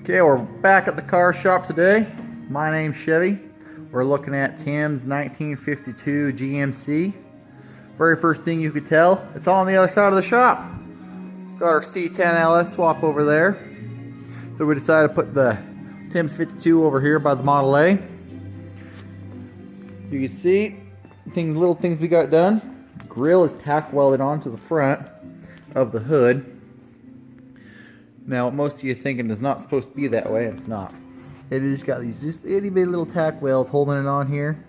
Okay, we're back at the car shop today. My name's Chevy. We're looking at Tim's 1952 GMC. Very first thing you could tell, it's all on the other side of the shop. Got our C10 LS swap over there. So we decided to put the Tim's 52 over here by the Model A. You can see little things we got done. Grill is tack welded onto the front of the hood. Now, what most of you are thinking is not supposed to be that way, it's not. It just got these just itty bitty little tack welds holding it on here.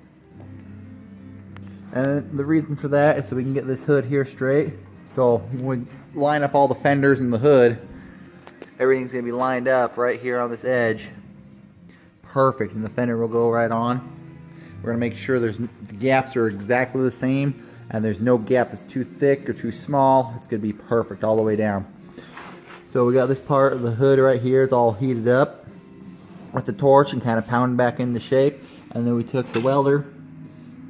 And the reason for that is so we can get this hood here straight. So when we line up all the fenders in the hood, everything's going to be lined up right here on this edge. Perfect, and the fender will go right on. We're going to make sure the gaps are exactly the same, and there's no gap that's too thick or too small. It's going to be perfect all the way down. So we got this part of the hood right here. It's all heated up with the torch and kind of pounded back into shape. And then we took the welder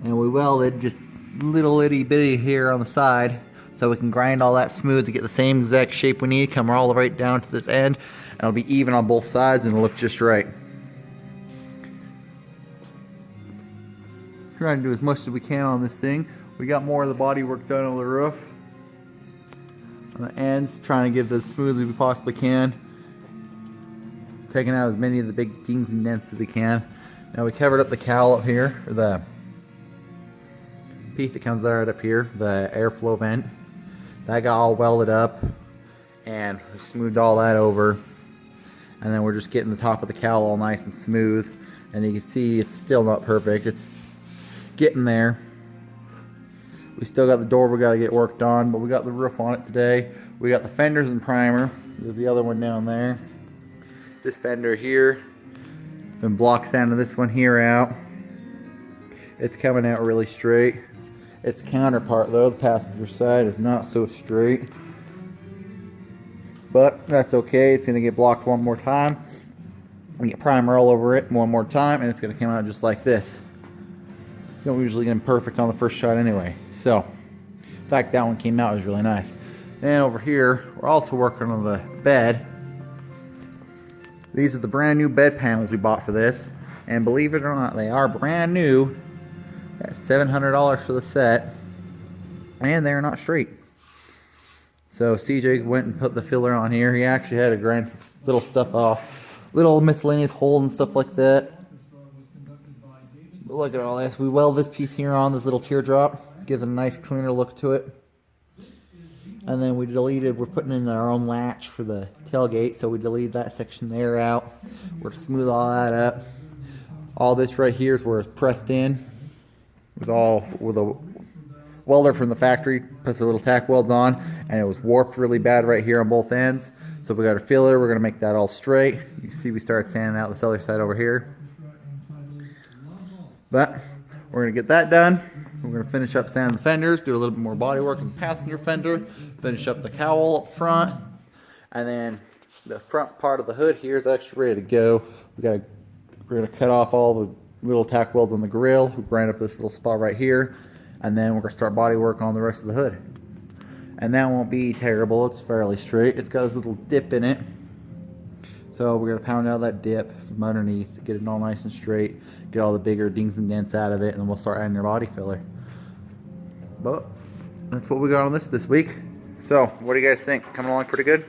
and we welded just little itty bitty here on the side so we can grind all that smooth to get the same exact shape we need. Come all the way down to this end, and it'll be even on both sides and it'll look just right. Trying to do as much as we can on this thing. We got more of the body work done on the roof. On the ends, trying to give it as smooth as we possibly can. Taking out as many of the big dings and dents as we can. Now we covered up the cowl up here, or the piece that comes right up here, the airflow vent. That got all welded up and we smoothed all that over. And then we're just getting the top of the cowl all nice and smooth. And you can see it's still not perfect. It's getting there. We still got the door we got to get worked on, but we got the roof on it today. We got the fenders and primer. There's the other one down there. This fender here. Been block sanding this one here out. It's coming out really straight. Its counterpart though, the passenger side, is not so straight. But that's okay. It's going to get blocked one more time. We get primer all over it one more time, and it's going to come out just like this. Don't usually get them perfect on the first shot anyway. So, in fact, that one came out, it was really nice. And over here, we're also working on the bed. These are the brand new bed panels we bought for this. And believe it or not, they are brand new. That's $700 for the set. And they're not straight. So CJ went and put the filler on here. He actually had to grind some little stuff off. Little miscellaneous holes and stuff like that. But look at all this. We weld this piece here on, this little teardrop. Gives it a nice cleaner look to it. And then we deleted, we're putting in our own latch for the tailgate, so we deleted that section there out. We're to smooth all that up. All this right here is where it's pressed in. It was all with a welder from the factory, put the little tack welds on, and it was warped really bad right here on both ends. So we got a filler, we're gonna make that all straight. You can see we started sanding out this other side over here. But we're gonna get that done. We're gonna finish up sanding the fenders, do a little bit more body work in the passenger fender, finish up the cowl up front, and then the front part of the hood here is actually ready to go. We're gonna cut off all the little tack welds on the grill. We grind up this little spot right here, and then we're gonna start body work on the rest of the hood. And that won't be terrible, it's fairly straight. It's got this little dip in it. So we're gonna pound out that dip from underneath, get it all nice and straight, get all the bigger dings and dents out of it, and then we'll start adding our body filler. But that's what we got on this week. So what do you guys think? Coming along pretty good?